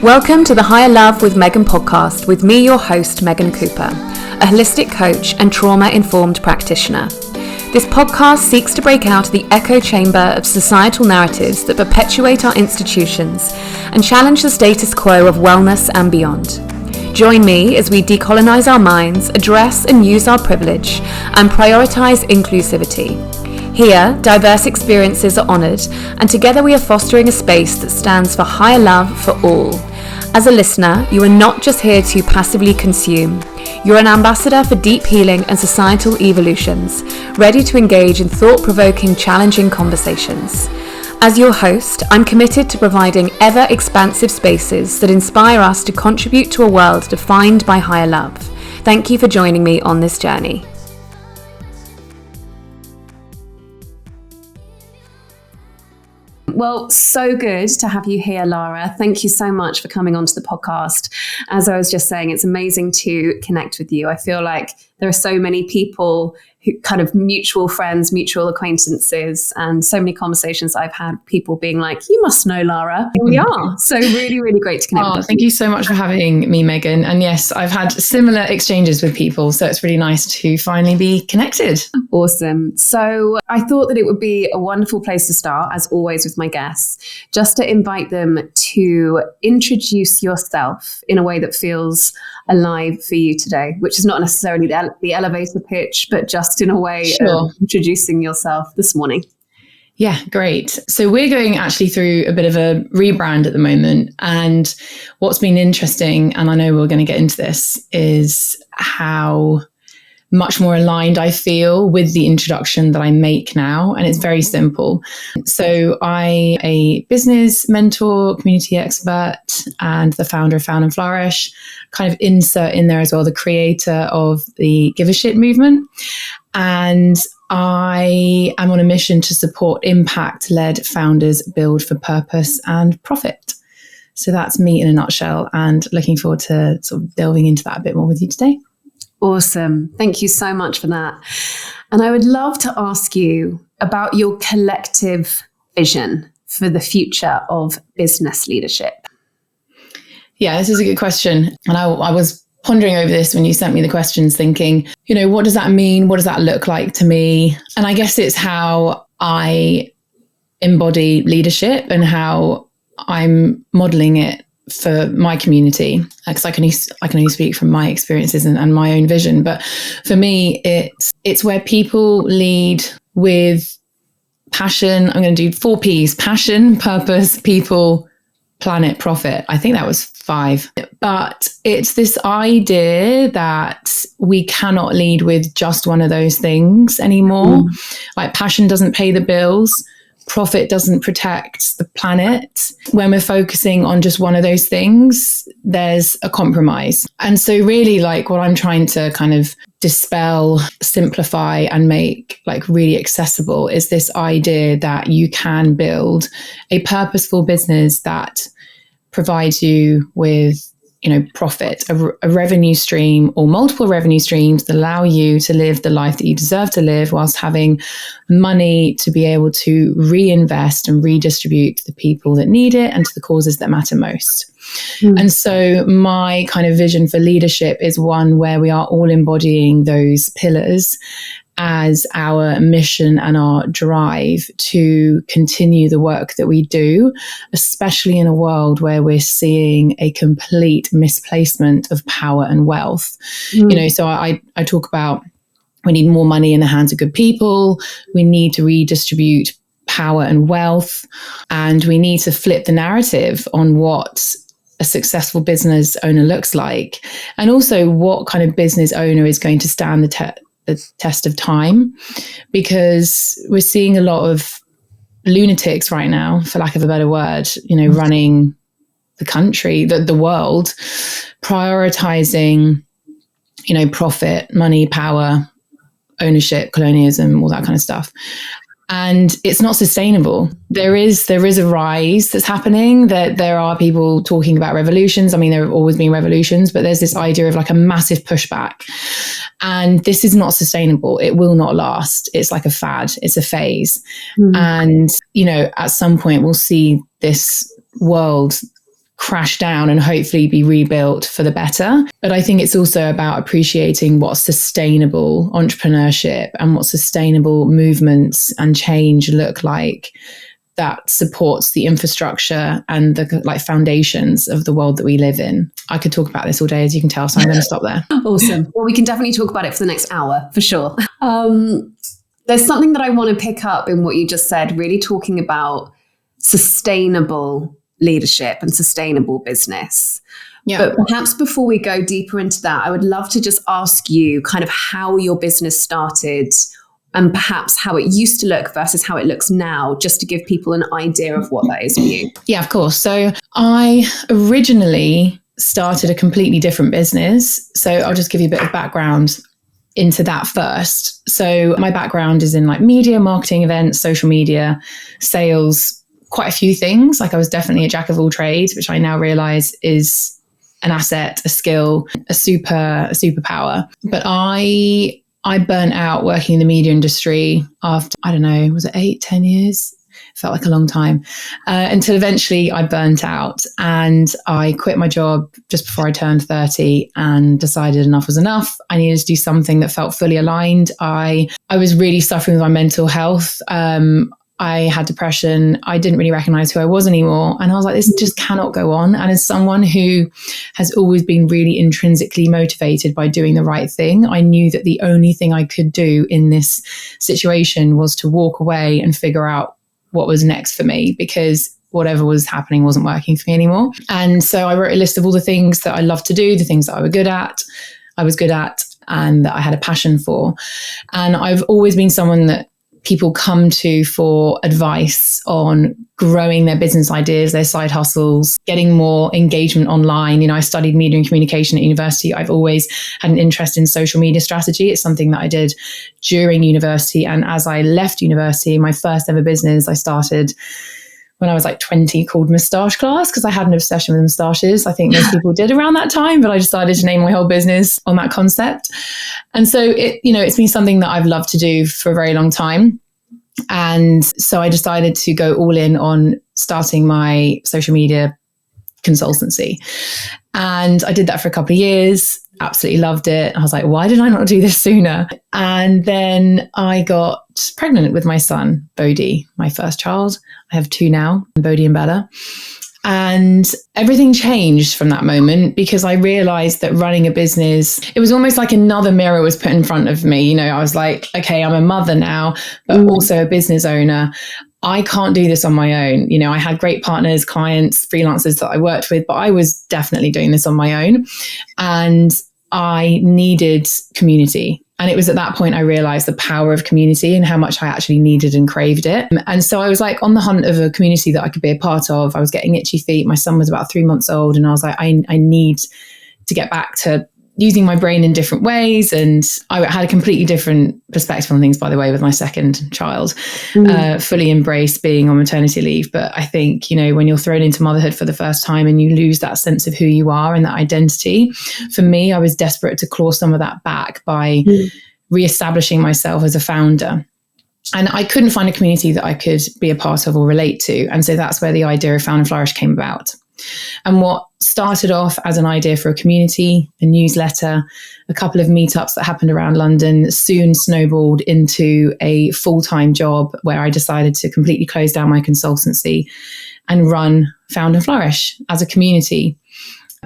Welcome to the Higher Love with Megan podcast with me, your host, Megan Cooper, a holistic coach and trauma-informed practitioner. This podcast seeks to break out of the echo chamber of societal narratives that perpetuate our institutions and challenge the status quo of wellness and beyond. Join me as we decolonize our minds, address and use our privilege, and prioritize inclusivity. Here, diverse experiences are honoured, and together we are fostering a space that stands for higher love for all. As a listener, you are not just here to passively consume. You're an ambassador for deep healing and societal evolutions, ready to engage in thought-provoking, challenging conversations. As your host, I'm committed to providing ever-expansive spaces that inspire us to contribute to a world defined by higher love. Thank you for joining me on this journey. Well, so good to have you here, Lara. Thank you so much for coming onto the podcast. As I was just saying, it's amazing to connect with you. I feel like there are so many people who kind of mutual friends, mutual acquaintances, and so many conversations I've had, people being like, you must know Lara. Here we are. So really, really great to connect with you. Thank you so much for having me, Megan. And yes, I've had similar exchanges with people. So it's really nice to finally be connected. Awesome. So I thought that it would be a wonderful place to start, as always with my guests, just to invite them to introduce yourself in a way that feels alive for you today, which is not necessarily the elevator pitch, but just in a way of introducing yourself this morning. Yeah, great. So we're going actually through a bit of a rebrand at the moment. And what's been interesting, and I know we're going to get into this, is how much more aligned I feel with the introduction that I make now. And it's very simple. So I'm a business mentor, community expert, and the founder of Found and Flourish. Kind of insert in there as well, the creator of the Give a Shit movement. And I am on a mission to support impact-led founders build for purpose and profit. So that's me in a nutshell, and looking forward to sort of delving into that a bit more with you today. Awesome. Thank you so much for that. And I would love to ask you about your collective vision for the future of business leadership. Yeah, this is a good question. And I was pondering over this when you sent me the questions, thinking, what does that mean? What does that look like to me? And I guess it's how I embody leadership and how I'm modeling it for my community, because I can only speak from my experiences and my own vision. But for me, it's where people lead with passion. I'm going to do 4 Ps: passion, purpose, people, planet, profit. I think that was 5. But it's this idea that we cannot lead with just one of those things anymore. Like passion doesn't pay the bills. Profit doesn't protect the planet. When we're focusing on just one of those things, there's a compromise. And so really, like, what I'm trying to kind of dispel, simplify, and make like really accessible is this idea that you can build a purposeful business that provides you with profit, a revenue stream or multiple revenue streams that allow you to live the life that you deserve to live, whilst having money to be able to reinvest and redistribute to the people that need it and to the causes that matter most. And so my kind of vision for leadership is one where we are all embodying those pillars as our mission and our drive to continue the work that we do, especially in a world where we're seeing a complete misplacement of power and wealth. So I talk about we need more money in the hands of good people. We need to redistribute power and wealth, and we need to flip the narrative on what a successful business owner looks like, and also what kind of business owner is going to stand the test of time, because we're seeing a lot of lunatics right now, for lack of a better word, running the country, the world, prioritizing, profit, money, power, ownership, colonialism, all that kind of stuff. And it's not sustainable. There is a rise that's happening, that there are people talking about revolutions. I mean, there have always been revolutions, but there's this idea of like a massive pushback. And this is not sustainable. It will not last. It's like a fad. It's a phase. And, at some point we'll see this world crash down and hopefully be rebuilt for the better. But I think it's also about appreciating what sustainable entrepreneurship and what sustainable movements and change look like that supports the infrastructure and the like foundations of the world that we live in. I could talk about this all day, as you can tell, so I'm going to stop there. Awesome. Well, we can definitely talk about it for the next hour, for sure. There's something that I want to pick up in what you just said, really talking about sustainable leadership and sustainable business. Yeah. But perhaps before we go deeper into that, I would love to just ask you kind of how your business started and perhaps how it used to look versus how it looks now, just to give people an idea of what that is for you. Yeah, of course. So I originally started a completely different business. So I'll just give you a bit of background into that first. So my background is in like media, marketing, events, social media, sales, quite a few things. Like I was definitely a jack of all trades, which I now realize is an asset, a skill, a superpower. But I burnt out working in the media industry after, I don't know, was it 8-10 years? It felt like a long time. Until eventually I burnt out and I quit my job just before I turned 30 and decided enough was enough. I needed to do something that felt fully aligned. I was really suffering with my mental health. I had depression. I didn't really recognize who I was anymore. And I was like, this just cannot go on. And as someone who has always been really intrinsically motivated by doing the right thing, I knew that the only thing I could do in this situation was to walk away and figure out what was next for me, because whatever was happening wasn't working for me anymore. And so I wrote a list of all the things that I loved to do, the things that I was good at, and that I had a passion for. And I've always been someone that people come to for advice on growing their business ideas, their side hustles, getting more engagement online. You know, I studied media and communication at university. I've always had an interest in social media strategy. It's something that I did during university. And as I left university, my first ever business I started when I was like 20 called Moustache Class, because I had an obsession with moustaches. I think most people did around that time, but I decided to name my whole business on that concept. And so it's been something that I've loved to do for a very long time. And so I decided to go all in on starting my social media consultancy. And I did that for a couple of years, absolutely loved it. I was like, why did I not do this sooner? And then I got pregnant with my son, Bodhi, my first child. I have two now, Bodhi and Bella. And everything changed from that moment, because I realized that running a business, it was almost like another mirror was put in front of me. You know, I was like, okay, I'm a mother now, but also a business owner. I can't do this on my own. You know, I had great partners, clients, freelancers that I worked with, but I was definitely doing this on my own. And I needed community. And it was at that point I realized the power of community and how much I actually needed and craved it. And so I was like on the hunt of a community that I could be a part of. I was getting itchy feet. My son was about 3 months old. And I was like, I need to get back to using my brain in different ways. And I had a completely different perspective on things, by the way, with my second child, fully embraced being on maternity leave. But I think, you know, when you're thrown into motherhood for the first time and you lose that sense of who you are and that identity, for me, I was desperate to claw some of that back by reestablishing myself as a founder. And I couldn't find a community that I could be a part of or relate to. And so that's where the idea of Found and Flourish came about. And what started off as an idea for a community, a newsletter, a couple of meetups that happened around London, soon snowballed into a full-time job where I decided to completely close down my consultancy and run Found and Flourish as a community,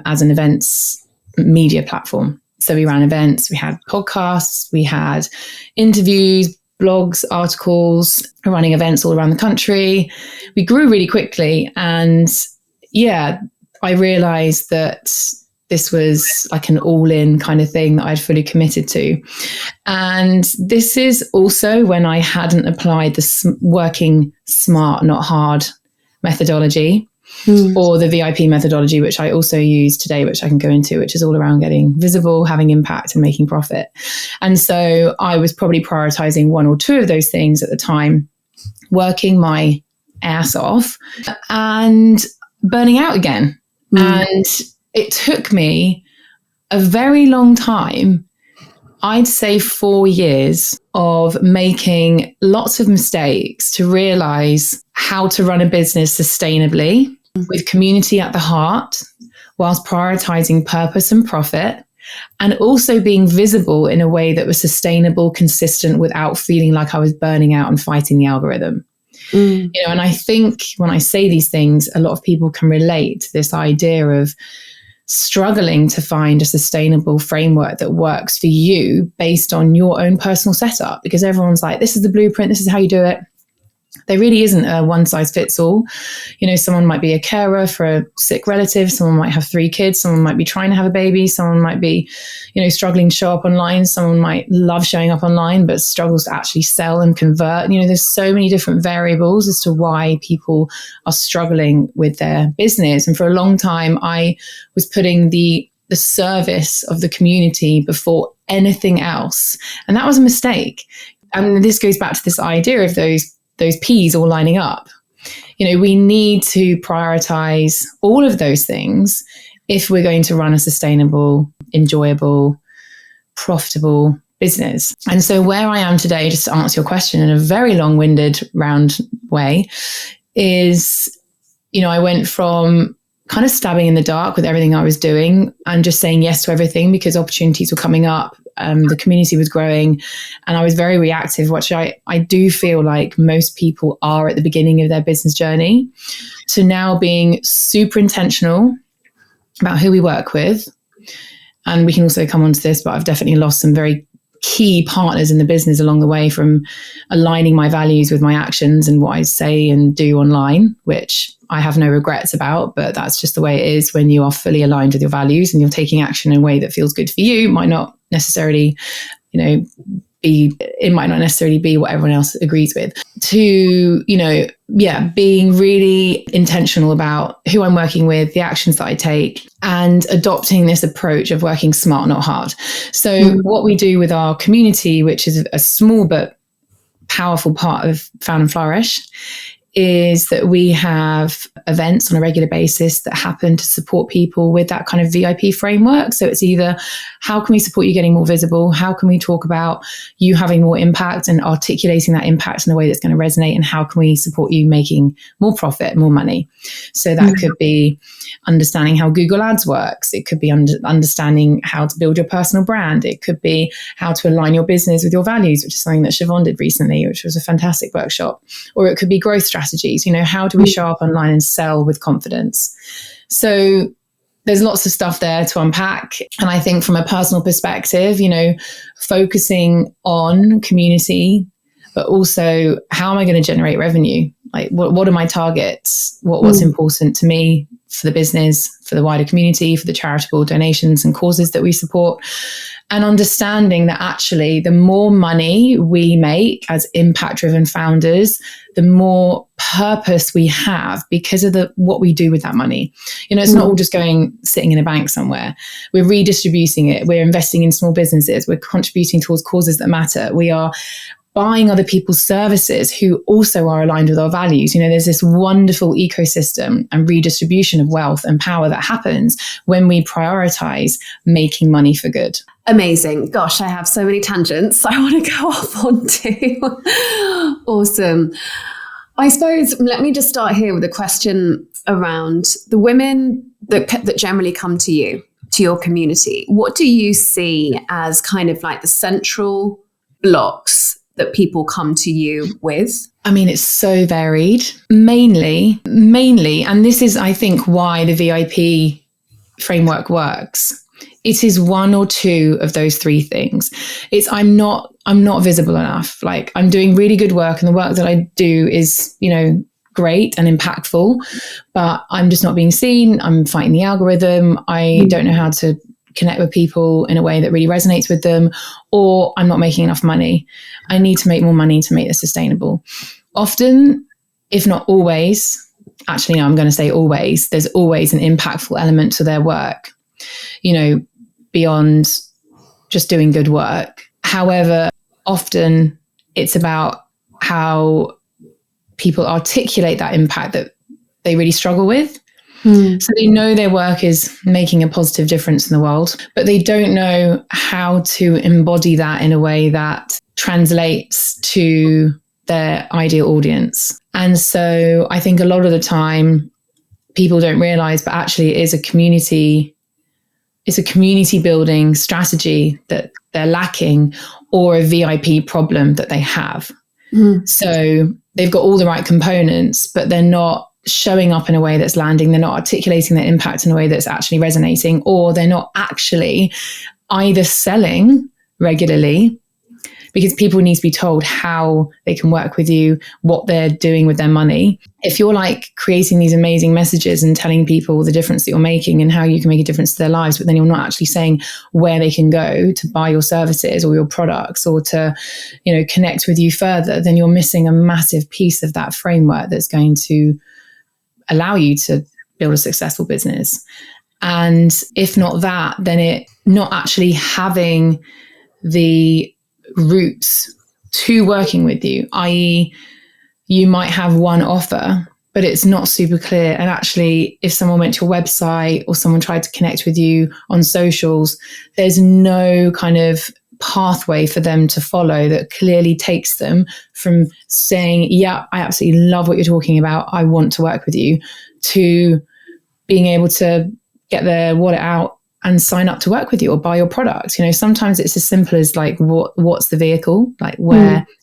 as an events media platform. So we ran events, we had podcasts, we had interviews, blogs, articles, running events all around the country. We grew really quickly. And yeah, I realized that this was like an all-in kind of thing that I'd fully committed to. And this is also when I hadn't applied the working smart, not hard methodology or the VIP methodology, which I also use today, which I can go into, which is all around getting visible, having impact and making profit. And so I was probably prioritizing one or two of those things at the time, working my ass off and burning out again. And it took me a very long time, I'd say 4 years of making lots of mistakes to realize how to run a business sustainably with community at the heart, whilst prioritizing purpose and profit, and also being visible in a way that was sustainable, consistent, without feeling like I was burning out and fighting the algorithm. And I think when I say these things, a lot of people can relate to this idea of struggling to find a sustainable framework that works for you based on your own personal setup, because everyone's like, this is the blueprint, this is how you do it. There really isn't a one size fits all. Someone might be a carer for a sick relative. Someone might have 3 kids. Someone might be trying to have a baby. Someone might be, struggling to show up online. Someone might love showing up online, but struggles to actually sell and convert. There's so many different variables as to why people are struggling with their business. And for a long time, I was putting the service of the community before anything else. And that was a mistake. And this goes back to this idea of those P's all lining up. We need to prioritize all of those things if we're going to run a sustainable, enjoyable, profitable business. And so where I am today, just to answer your question in a very long-winded, round way, is, I went from kind of stabbing in the dark with everything I was doing and just saying yes to everything because opportunities were coming up. The community was growing and I was very reactive, which I do feel like most people are at the beginning of their business journey, to now being super intentional about who we work with. And we can also come on to this, but I've definitely lost some very key partners in the business along the way, from aligning my values with my actions and what I say and do online, which I have no regrets about, but that's just the way it is when you are fully aligned with your values and you're taking action in a way that feels good for you. Might not necessarily, it might not necessarily be what everyone else agrees with. To, being really intentional about who I'm working with, the actions that I take, and adopting this approach of working smart, not hard. So what we do with our community, which is a small but powerful part of Found and Flourish, is that we have events on a regular basis that happen to support people with that kind of VIP framework. So it's either, how can we support you getting more visible? How can we talk about you having more impact and articulating that impact in a way that's going to resonate? And how can we support you making more profit, more money? So that could be understanding how Google Ads works. It could be understanding how to build your personal brand. It could be how to align your business with your values, which is something that Siobhan did recently, which was a fantastic workshop. Or it could be growth strategies. How do we show up online and sell with confidence? So there's lots of stuff there to unpack. And I think from a personal perspective, focusing on community, but also how am I going to generate revenue? Like what are my targets? What's important to me for the business, for the wider community, for the charitable donations and causes that we support? And understanding that actually the more money we make as impact-driven founders, the more purpose we have because of what we do with that money. It's not all just sitting in a bank somewhere. We're redistributing it. We're investing in small businesses. We're contributing towards causes that matter. We are buying other people's services who also are aligned with our values. There's this wonderful ecosystem and redistribution of wealth and power that happens when we prioritize making money for good. Amazing. Gosh, I have so many tangents I want to go off onto. Awesome. I suppose, let me just start here with a question around the women that generally come to you, to your community. What do you see as kind of like the central blocks that people come to you with? I mean, it's so varied. Mainly, and this is, I think, why the VIP framework works. It is one or two of those three things. It's I'm not visible enough. Like, I'm doing really good work and the work that I do is, great and impactful, but I'm just not being seen. I'm fighting the algorithm. I don't know how to connect with people in a way that really resonates with them, or I'm not making enough money. I need to make more money to make this sustainable. Often, if not always, actually, no, I'm going to say always, there's always an impactful element to their work, beyond just doing good work. However, often it's about how people articulate that impact that they really struggle with. So they know their work is making a positive difference in the world, but they don't know how to embody that in a way that translates to their ideal audience. And so I think a lot of the time people don't realize, but actually it is a community. It's a community building strategy that they're lacking, or a VIP problem that they have. So they've got all the right components, but they're not showing up in a way that's landing. They're not articulating their impact in a way that's actually resonating, or they're not actually either selling regularly, because people need to be told how they can work with you, what they're doing with their money. If you're like creating these amazing messages and telling people the difference that you're making and how you can make a difference to their lives, but then you're not actually saying where they can go to buy your services or your products, or to, you know, connect with you further, then you're missing a massive piece of that framework that's going to allow you to build a successful business. And if not that, then it not actually having the routes to working with you, i.e. you might have one offer, but it's not super clear. And actually, if someone went to your website or someone tried to connect with you on socials, there's no kind of pathway for them to follow that clearly takes them from saying, yeah, I absolutely love what you're talking about, I want to work with you, to being able to get their wallet out and sign up to work with you or buy your products. You know, sometimes it's as simple as like, what's the vehicle? Like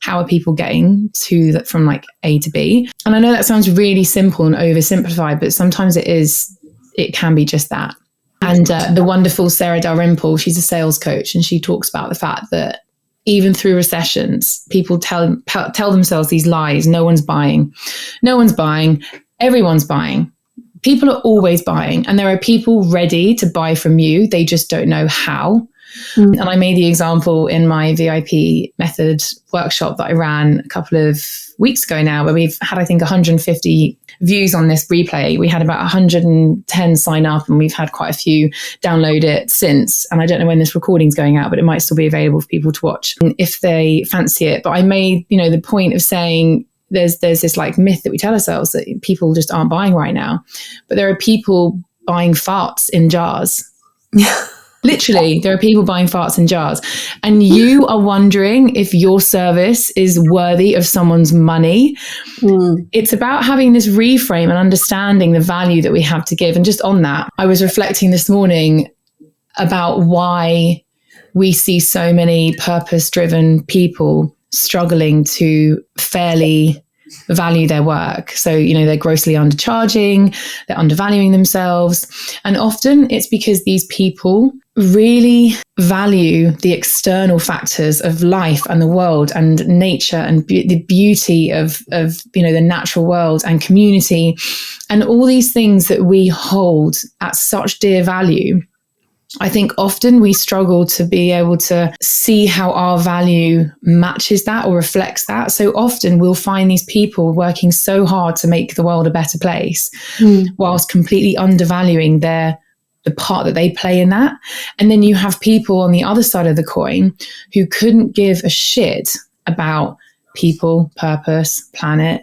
how are people getting to that from like A to B? And I know that sounds really simple and oversimplified, but sometimes it can be just that. And the wonderful Sarah Dalrymple, she's a sales coach, and she talks about the fact that even through recessions, people tell themselves these lies. No one's buying, everyone's buying. People are always buying, and there are people ready to buy from you. They just don't know how. And I made the example in my VIP method workshop that I ran a couple of weeks ago now, where we've had, I think, 150 views on this replay. We had about 110 sign up, and we've had quite a few download it since. And I don't know when this recording's going out, but it might still be available for people to watch if they fancy it. But I made, you know, the point of saying, there's this like myth that we tell ourselves that people just aren't buying right now, but there are people buying farts in jars. Literally, there are people buying farts in jars, and you are wondering if your service is worthy of someone's money. It's about having this reframe and understanding the value that we have to give. And just on that, I was reflecting this morning about why we see so many purpose-driven people struggling to fairly value their work. So, you know, they're grossly undercharging, they're undervaluing themselves. And often it's because these people really value the external factors of life and the world and nature and the beauty of, you know, the natural world and community and all these things that we hold at such dear value. I think often we struggle to be able to see how our value matches that or reflects that. So often we'll find these people working so hard to make the world a better place, whilst completely undervaluing the part that they play in that. And then you have people on the other side of the coin who couldn't give a shit about people, purpose, planet,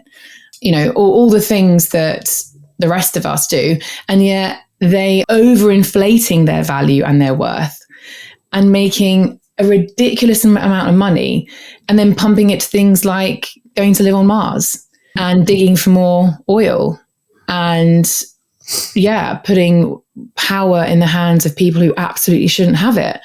you know, all the things that the rest of us do. And yet they overinflating their value and their worth and making a ridiculous amount of money and then pumping it to things like going to live on Mars and digging for more oil and putting power in the hands of people who absolutely shouldn't have it.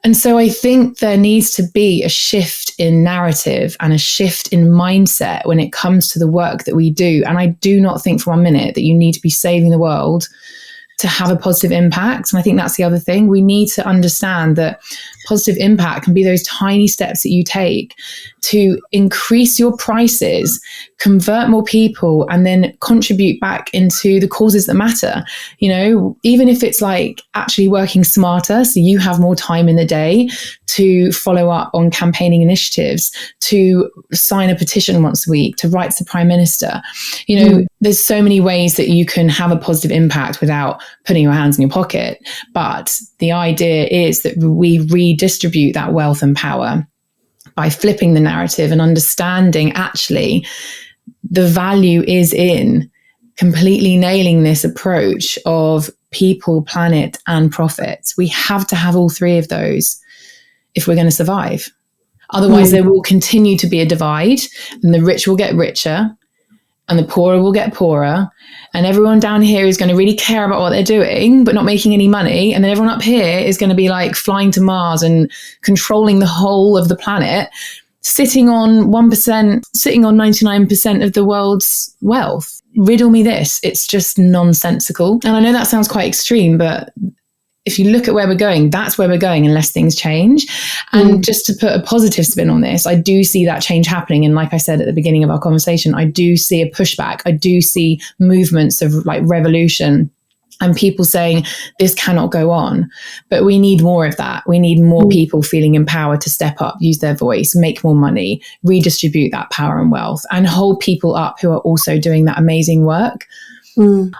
And so I think there needs to be a shift in narrative and a shift in mindset when it comes to the work that we do. And I do not think for 1 minute that you need to be saving the world to have a positive impact. And I think that's the other thing. We need to understand that positive impact can be those tiny steps that you take to increase your prices, convert more people, and then contribute back into the causes that matter. You know, even if it's like actually working smarter, so you have more time in the day to follow up on campaigning initiatives, to sign a petition once a week, to write to the Prime Minister. You know, there's so many ways that you can have a positive impact without putting your hands in your pocket. But the idea is that we redistribute that wealth and power by flipping the narrative and understanding actually the value is in completely nailing this approach of people, planet, and profits. We have to have all three of those if we're going to survive. Otherwise, there will continue to be a divide, and the rich will get richer, and the poorer will get poorer, and everyone down here is going to really care about what they're doing but not making any money, and then everyone up here is going to be like flying to Mars and controlling the whole of the planet, sitting on 1%, sitting on 99% of the world's wealth. Riddle me this. It's just nonsensical. And I know that sounds quite extreme, but if you look at where we're going, that's where we're going unless things change. And just to put a positive spin on this, I do see that change happening. And like I said at the beginning of our conversation, I do see a pushback. I do see movements of like revolution and people saying this cannot go on. But we need more of that. We need more people feeling empowered to step up, use their voice, make more money, redistribute that power and wealth, and hold people up who are also doing that amazing work.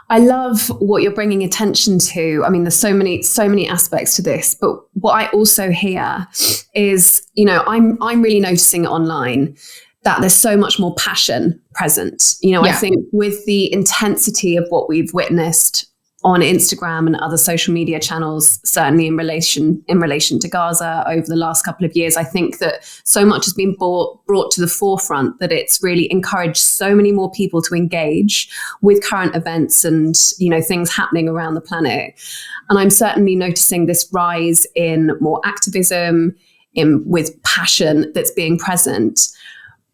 I love what you're bringing attention to. I mean, there's so many aspects to this, but what I also hear is, you know, I'm really noticing online that there's so much more passion present. You know, I think with the intensity of what we've witnessed on Instagram and other social media channels, certainly in relation to Gaza over the last couple of years, I think that so much has been brought to the forefront that it's really encouraged so many more people to engage with current events and, you know, things happening around the planet. And I'm certainly noticing this rise in more activism, with passion that's being present.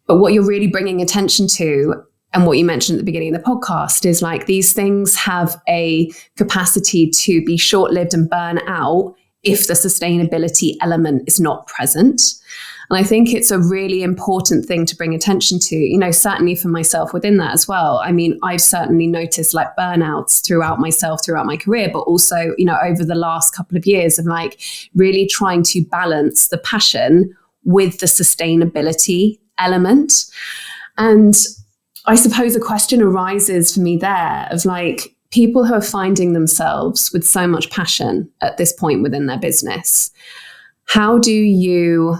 But what you're really bringing attention to, and what you mentioned at the beginning of the podcast, is like these things have a capacity to be short-lived and burn out if the sustainability element is not present. And I think it's a really important thing to bring attention to, you know, certainly for myself within that as well. I mean, I've certainly noticed like burnouts throughout my career, but also, you know, over the last couple of years of like really trying to balance the passion with the sustainability element. And I suppose a question arises for me there of like people who are finding themselves with so much passion at this point within their business. How do you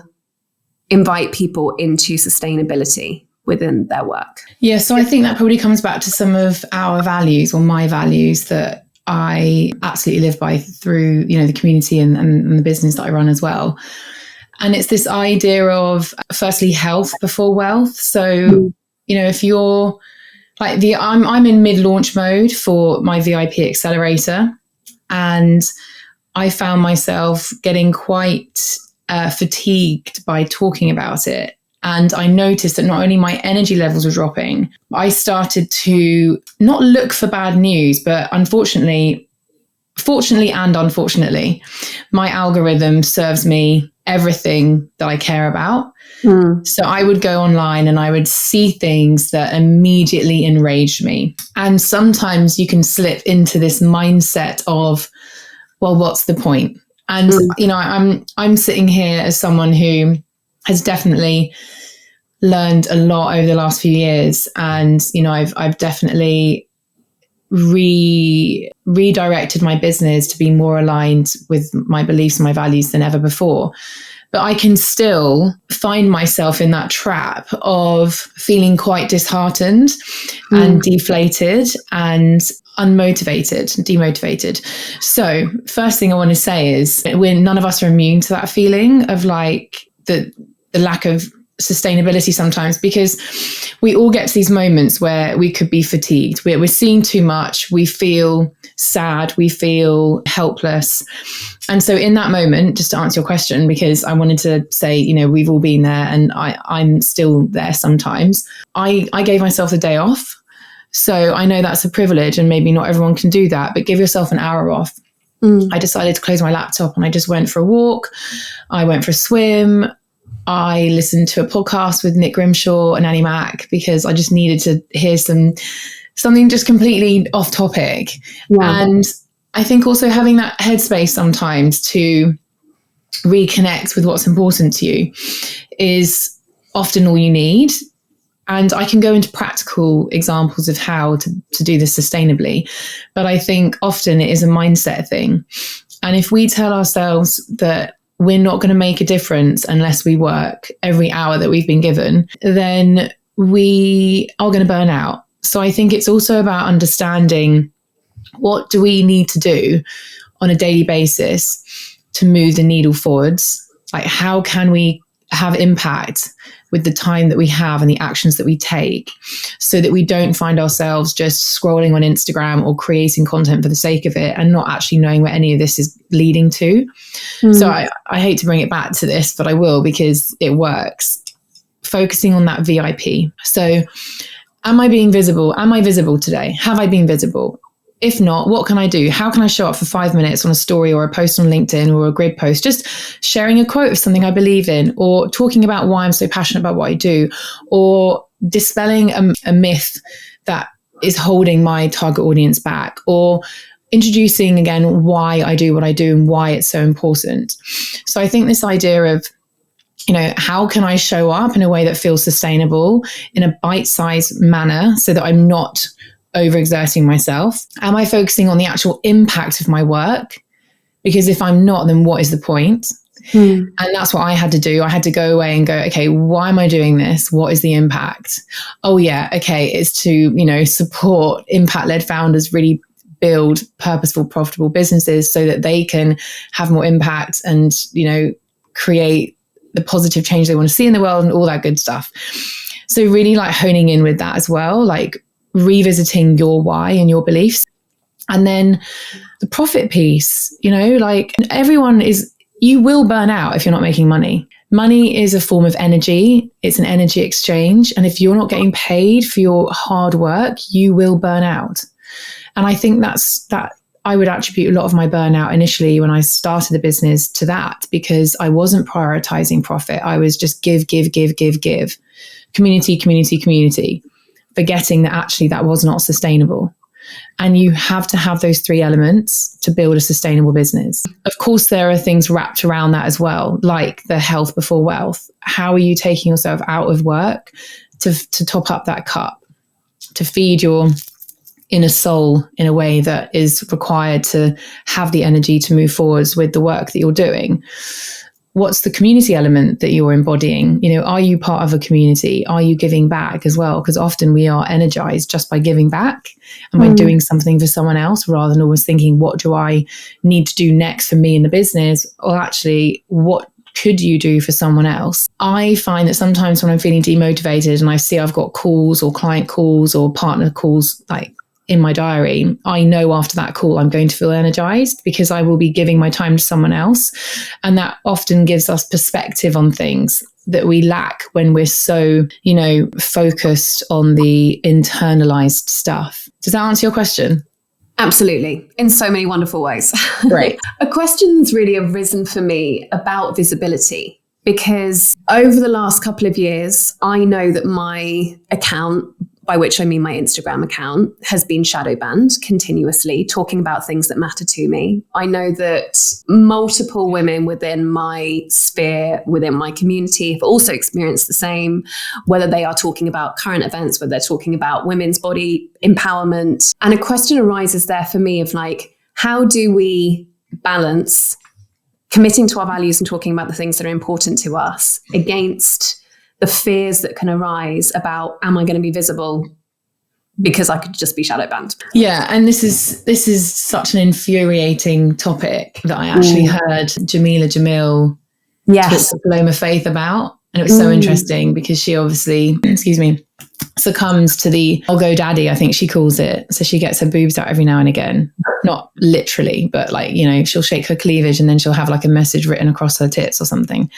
invite people into sustainability within their work? Yeah, so I think that probably comes back to some of our values, or my values, that I absolutely live by through, you know, the community and the business that I run as well. And it's this idea of firstly health before wealth. So you know, if you're like I'm in mid-launch mode for my VIP accelerator, and I found myself getting quite fatigued by talking about it. And I noticed that not only my energy levels were dropping, I started to not look for bad news, but fortunately and unfortunately, my algorithm serves me everything that I care about. So I would go online and I would see things that immediately enraged me. And sometimes you can slip into this mindset of, well, what's the point? And, you know, I'm sitting here as someone who has definitely learned a lot over the last few years. And, you know, I've definitely redirected my business to be more aligned with my beliefs and my values than ever before. But I can still find myself in that trap of feeling quite disheartened and deflated and demotivated. So first thing I want to say is none of us are immune to that feeling of like the lack of sustainability sometimes, because we all get to these moments where we could be fatigued. We're seeing too much. We feel sad. We feel helpless. And so in that moment, just to answer your question, because I wanted to say, you know, we've all been there and I'm still there sometimes. I gave myself a day off. So I know that's a privilege and maybe not everyone can do that, but give yourself an hour off. I decided to close my laptop and I just went for a walk. I went for a swim. I listened to a podcast with Nick Grimshaw and Annie Mac because I just needed to hear something just completely off topic. And I think also having that headspace sometimes to reconnect with what's important to you is often all you need. And I can go into practical examples of how to do this sustainably. But I think often it is a mindset thing. And if we tell ourselves that we're not going to make a difference unless we work every hour that we've been given, then we are going to burn out. So I think it's also about understanding what do we need to do on a daily basis to move the needle forwards? Like, how can we have impact with the time that we have and the actions that we take, so that we don't find ourselves just scrolling on Instagram or creating content for the sake of it and not actually knowing where any of this is leading to. So I hate to bring it back to this, but I will, because it works. Focusing on that VIP. So am I being visible? Am I visible today? Have I been visible? If not, what can I do? How can I show up for 5 minutes on a story or a post on LinkedIn or a grid post, just sharing a quote of something I believe in, or talking about why I'm so passionate about what I do, or dispelling a myth that is holding my target audience back, or introducing again why I do what I do and why it's so important. So I think this idea of, how can I show up in a way that feels sustainable in a bite-sized manner so that I'm not overexerting myself? Am I focusing on the actual impact of my work? Because if I'm not, then what is the point? And that's what I had to do. I had to go away and go, okay, why am I doing this? What is the impact? Oh yeah, okay, it's to, support impact-led founders really build purposeful, profitable businesses so that they can have more impact and, create the positive change they want to see in the world and all that good stuff. So really like honing in with that as well, like revisiting your why and your beliefs. And then the profit piece, you will burn out if you're not making money. Money is a form of energy. It's an energy exchange. And if you're not getting paid for your hard work, you will burn out. And I think that I would attribute a lot of my burnout initially when I started the business to that, because I wasn't prioritizing profit. I was just give. Community, forgetting that actually that was not sustainable. And you have to have those three elements to build a sustainable business. Of course, there are things wrapped around that as well, like the health before wealth. How are you taking yourself out of work to top up that cup, to feed your inner soul in a way that is required to have the energy to move forwards with the work that you're doing? What's the community element that you're embodying? Are you part of a community? Are you giving back as well? Because often we are energized just by giving back and by doing something for someone else, rather than always thinking, what do I need to do next for me in the business? Or actually, what could you do for someone else? I find that sometimes when I'm feeling demotivated and I see I've got calls or client calls or partner calls like in my diary, I know after that call I'm going to feel energized because I will be giving my time to someone else. And that often gives us perspective on things that we lack when we're so, focused on the internalized stuff. Does that answer your question? Absolutely. In so many wonderful ways. Great. A question's really arisen for me about visibility, because over the last couple of years, I know that my account, by which I mean my Instagram account, has been shadow banned continuously, talking about things that matter to me. I know that multiple women within my sphere, within my community, have also experienced the same, whether they are talking about current events, whether they're talking about women's body empowerment. And a question arises there for me of how do we balance committing to our values and talking about the things that are important to us against the fears that can arise about, am I going to be visible because I could just be shadow banned? Yeah, and this is such an infuriating topic that I actually heard Jamila Jamil talk to Paloma Faith about. And it was so interesting because she obviously, succumbs to the I'll go daddy, I think she calls it. So she gets her boobs out every now and again. Not literally, but she'll shake her cleavage and then she'll have a message written across her tits or something.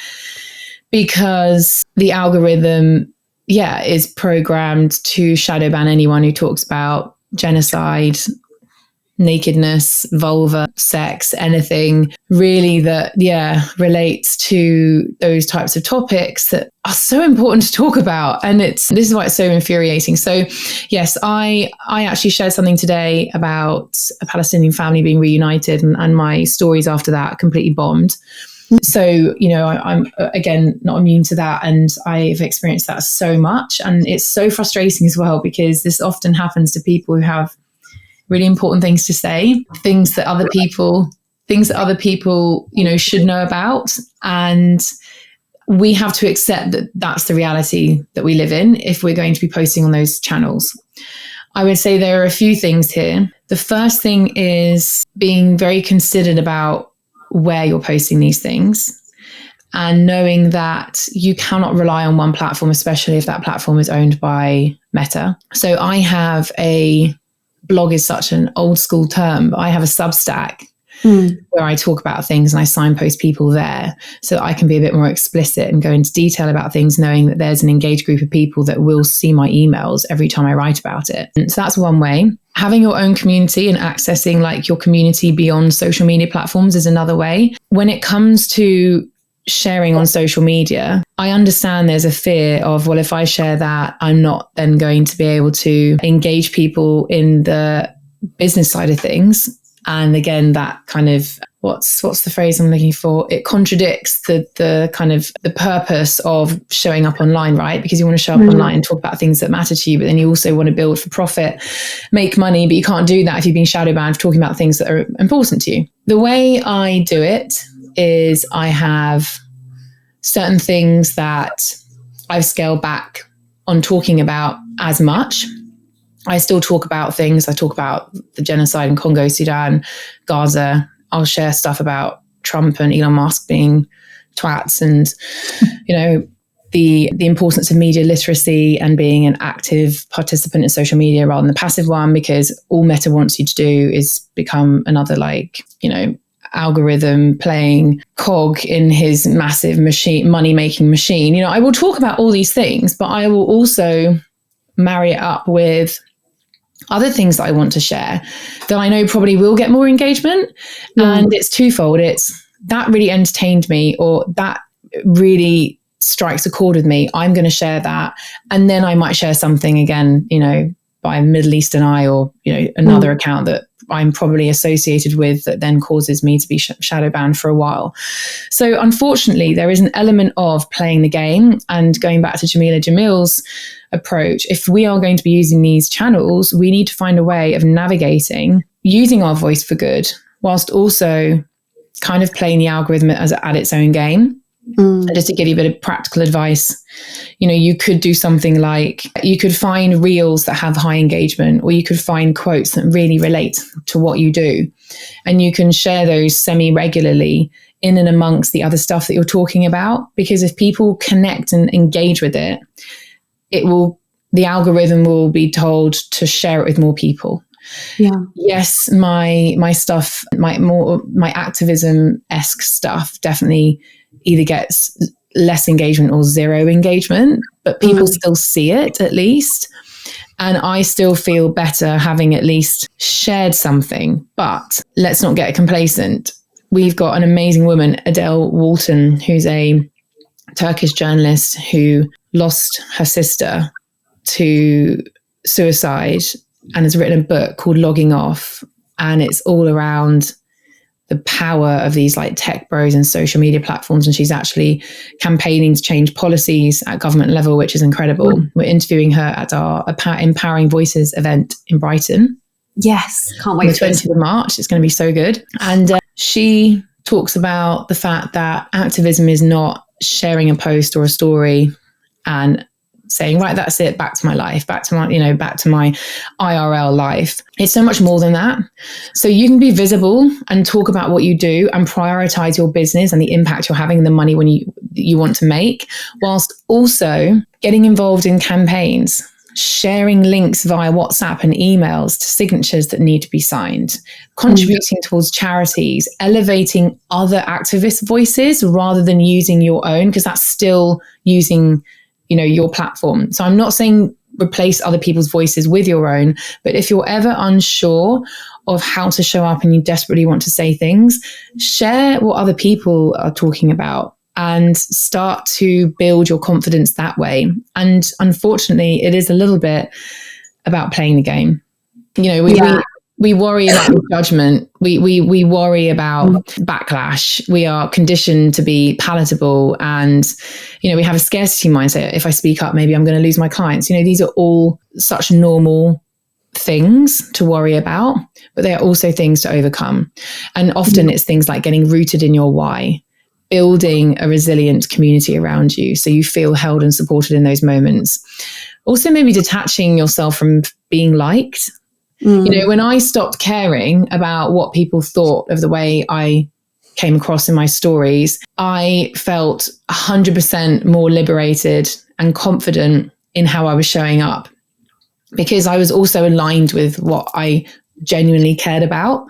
Because the algorithm, is programmed to shadow ban anyone who talks about genocide, nakedness, vulva, sex, anything really that, relates to those types of topics that are so important to talk about. And this is why it's so infuriating. So yes, I actually shared something today about a Palestinian family being reunited, and my stories after that completely bombed. So, I'm again not immune to that, and I've experienced that so much, and it's so frustrating as well, because this often happens to people who have really important things to say, things that other people should know about, and we have to accept that that's the reality that we live in if we're going to be posting on those channels. I would say there are a few things here. The first thing is being very considered about where you're posting these things. and knowing that you cannot rely on one platform, especially if that platform is owned by Meta. So I have blog is such an old school term, but I have a Substack where I talk about things and I signpost people there so that I can be a bit more explicit and go into detail about things, knowing that there's an engaged group of people that will see my emails every time I write about it. And so that's one way. Having your own community and accessing like your community beyond social media platforms is another way. When it comes to sharing on social media, I understand there's a fear of, well, if I share that, I'm not then going to be able to engage people in the business side of things. And again, that kind of, what's the phrase I'm looking for? It contradicts the kind of the purpose of showing up online, right? Because you want to show up online and talk about things that matter to you, but then you also want to build for profit, make money, but you can't do that if you've been shadow banned for talking about things that are important to you. The way I do it is I have certain things that I've scaled back on talking about as much. I still talk about things. I talk about the genocide in Congo, Sudan, Gaza. I'll share stuff about Trump and Elon Musk being twats, and, you know, the importance of media literacy and being an active participant in social media rather than the passive one, because all Meta wants you to do is become another, like, you know, algorithm playing cog in his massive machine, money-making machine. You know, I will talk about all these things, but I will also marry it up with other things that I want to share that I know probably will get more engagement. And it's twofold. It's that really entertained me, or that really strikes a chord with me. I'm going to share that. And then I might share something again, you know, by Middle Eastern Eye, or, you know, another account that I'm probably associated with that then causes me to be shadow banned for a while. So unfortunately, there is an element of playing the game, and going back to Jamila Jamil's approach. If we are going to be using these channels, we need to find a way of navigating, using our voice for good, whilst also kind of playing the algorithm at its own game. And just to give you a bit of practical advice, you know, you could do something like, you could find reels that have high engagement, or you could find quotes that really relate to what you do. And you can share those semi-regularly in and amongst the other stuff that you're talking about. Because if people connect and engage with it, the algorithm will be told to share it with more people. Yeah. Yes, my stuff, my activism-esque stuff definitely either gets less engagement or zero engagement, but people still see it at least. And I still feel better having at least shared something. But let's not get complacent. We've got an amazing woman, Adele Walton, who's a Turkish journalist who lost her sister to suicide and has written a book called Logging Off. And it's all around the power of these like tech bros and social media platforms. And she's actually campaigning to change policies at government level, which is incredible. We're interviewing her at our Empowering Voices event in Brighton. Yes, can't wait. On the 20th of March. It's going to be so good. And she talks about the fact that activism is not sharing a post or a story and saying, right, that's it, back to my life, back to my IRL life. It's so much more than that. So you can be visible and talk about what you do and prioritize your business and the impact you're having and the money when you want to make, whilst also getting involved in campaigns, sharing links via WhatsApp and emails to signatures that need to be signed, contributing towards charities, elevating other activist voices rather than using your own, because that's still using, you know, your platform. So I'm not saying replace other people's voices with your own, but if you're ever unsure of how to show up and you desperately want to say things, share what other people are talking about and start to build your confidence that way. And unfortunately, it is a little bit about playing the game. You know, we worry about judgment. We worry about backlash. We are conditioned to be palatable, and, you know, we have a scarcity mindset. If I speak up, maybe I'm going to lose my clients. You know, these are all such normal things to worry about, but they are also things to overcome. And often it's things like getting rooted in your why, building a resilient community around you so you feel held and supported in those moments. Also, maybe detaching yourself from being liked. You know, when I stopped caring about what people thought of the way I came across in my stories, I felt 100% more liberated and confident in how I was showing up, because I was also aligned with what I genuinely cared about.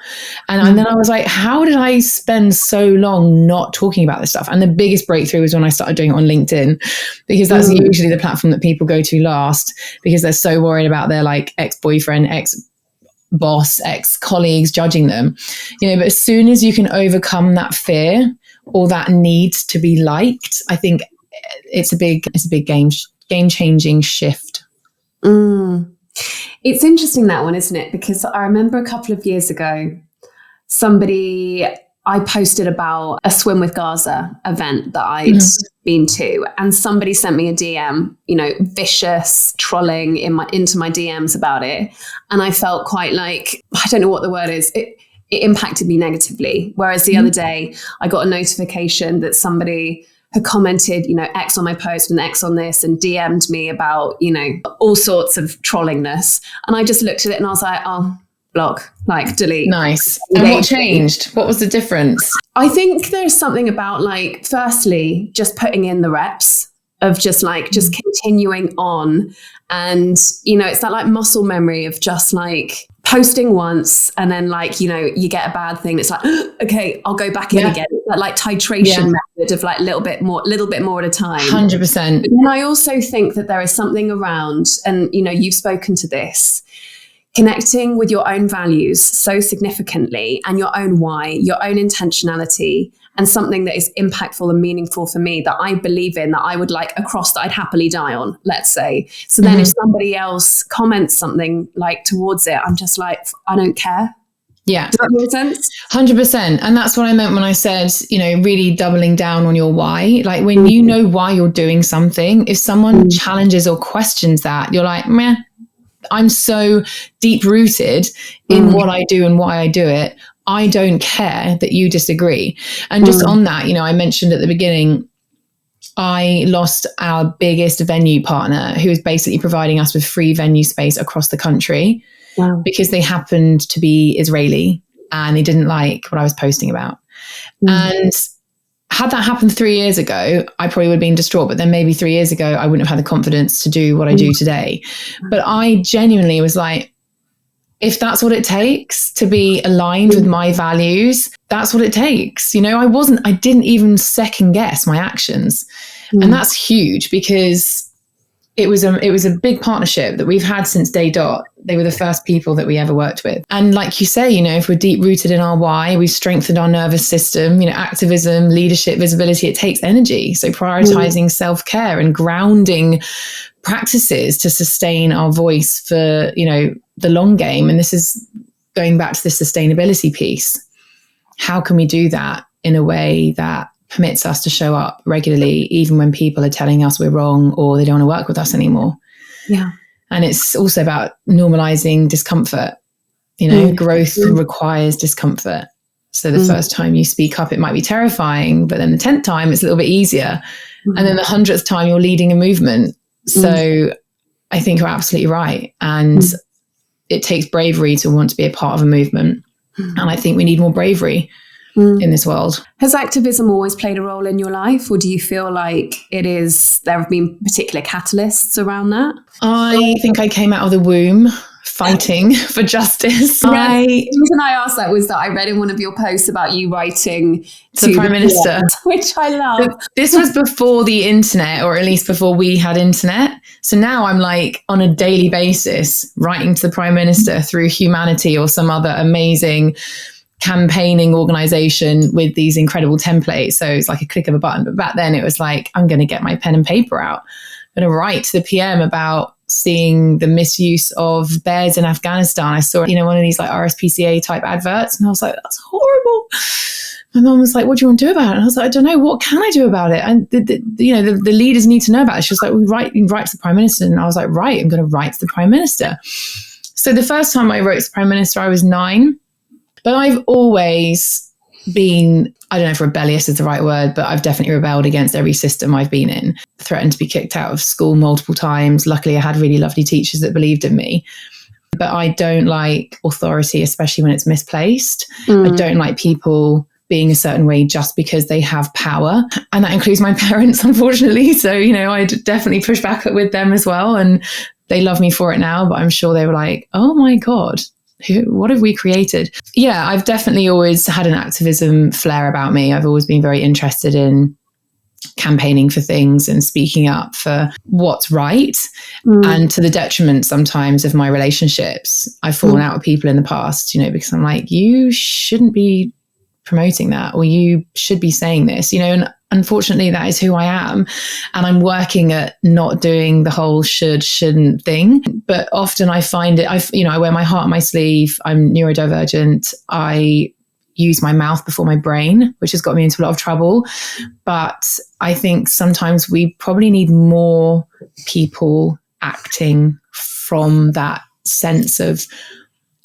And then I was like, how did I spend so long not talking about this stuff? And the biggest breakthrough was when I started doing it on LinkedIn, because that's usually the platform that people go to last, because they're so worried about their like ex-boyfriend, ex-boss, ex-colleagues judging them, but as soon as you can overcome that fear or that need to be liked, I think it's a big game-changing shift. It's interesting, that one, isn't it? Because I remember a couple of years ago, I posted about a Swim with Gaza event that I'd been to, and somebody sent me a DM, vicious trolling into my DMs about it. And I felt quite like, I don't know what the word is. It impacted me negatively. Whereas the other day I got a notification that somebody had commented, X on my post and X on this, and DM'd me about, all sorts of trollingness. And I just looked at it and I was like, oh, block, like delete. Nice. And what changed? What was the difference? I think there's something about like, firstly, just putting in the reps of just continuing on. And, it's that like muscle memory of just like posting once and then like, you get a bad thing. It's like, okay, I'll go back in again. That like titration method of like little bit more at a time. 100%. And I also think that there is something around, and, you've spoken to this, connecting with your own values so significantly and your own why, your own intentionality, and something that is impactful and meaningful for me that I believe in, that I would like a cross that I'd happily die on, let's say. So then if somebody else comments something like towards it, I'm just like, I don't care. Yeah. Does that make sense? 100%. And that's what I meant when I said, really doubling down on your why. Like when you know why you're doing something, if someone challenges or questions that, you're like, meh, I'm so deep rooted in what I do and why I do it. I don't care that you disagree. And just on that, I mentioned at the beginning, I lost our biggest venue partner, who was basically providing us with free venue space across the country. Wow. Because they happened to be Israeli and they didn't like what I was posting about. And had that happened 3 years ago, I probably would have been distraught. But then maybe 3 years ago, I wouldn't have had the confidence to do what I do today. But I genuinely was like, if that's what it takes to be aligned with my values, that's what it takes. I didn't even second guess my actions. And that's huge, because it was a big partnership that we've had since day dot. They were the first people that we ever worked with. And like you say, if we're deep rooted in our why, we've strengthened our nervous system, activism, leadership, visibility, it takes energy. So prioritizing self-care and grounding practices to sustain our voice for, the long game. And this is going back to the sustainability piece. How can we do that in a way that permits us to show up regularly, even when people are telling us we're wrong or they don't want to work with us anymore? Yeah. And it's also about normalizing discomfort. Growth requires discomfort. So the first time you speak up, it might be terrifying, but then the 10th time, it's a little bit easier. And then the 100th time, you're leading a movement. So I think you're absolutely right. And it takes bravery to want to be a part of a movement. And I think we need more bravery in this world. Has activism always played a role in your life, or do you feel like there have been particular catalysts around that? I think I came out of the womb fighting for justice. The reason I asked that was that I read in one of your posts about you writing to the Prime Minister, which I love. This was before the internet, or at least before we had internet. So now I'm like on a daily basis writing to the Prime Minister through Humanity or some other amazing campaigning organization with these incredible templates. So it's like a click of a button. But back then it was like, I'm going to get my pen and paper out. I'm going to write to the PM about seeing the misuse of beds in Afghanistan. I saw, one of these like RSPCA type adverts, and I was like, that's horrible. My mom was like, what do you want to do about it? And I was like, I don't know. What can I do about it? And the leaders need to know about it. She was like, write to the Prime Minister. And I was like, right, I'm going to write to the Prime Minister. So the first time I wrote to the Prime Minister, I was 9. But I've always been, I don't know if rebellious is the right word, but I've definitely rebelled against every system I've been in. Threatened to be kicked out of school multiple times. Luckily, I had really lovely teachers that believed in me. But I don't like authority, especially when it's misplaced. I don't like people being a certain way just because they have power. And that includes my parents, unfortunately. So, I definitely push back with them as well. And they love me for it now, but I'm sure they were like, oh my God, what have we created? Yeah, I've definitely always had an activism flair about me. I've always been very interested in campaigning for things and speaking up for what's right, and to the detriment sometimes of my relationships. I've fallen out with people in the past, because I'm like, you shouldn't be promoting that, or you should be saying this, and unfortunately that is who I am. And I'm working at not doing the whole shouldn't thing. But often I find it, I wear my heart on my sleeve. I'm neurodivergent. I use my mouth before my brain, which has got me into a lot of trouble. But I think sometimes we probably need more people acting from that sense of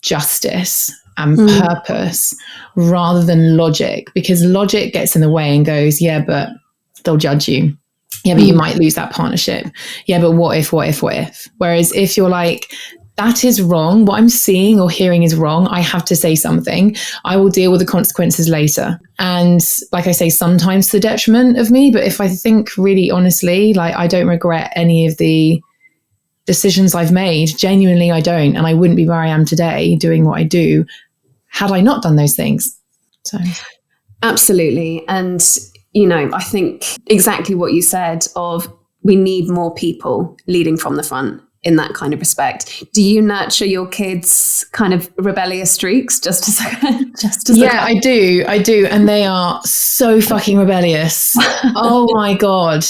justice and purpose rather than logic, because logic gets in the way and goes, yeah, but they'll judge you. Yeah, but you might lose that partnership. Yeah, but what if? Whereas if you're like, that is wrong, what I'm seeing or hearing is wrong, I have to say something, I will deal with the consequences later. And like I say, sometimes to the detriment of me, but if I think really honestly, like, I don't regret any of the decisions I've made. Genuinely, I don't. And I wouldn't be where I am today doing what I do had I not done those things. So absolutely. And, I think exactly what you said of we need more people leading from the front in that kind of respect. Do you nurture your kids' kind of rebellious streaks just as yeah, I do. And they are so fucking rebellious. Oh my God.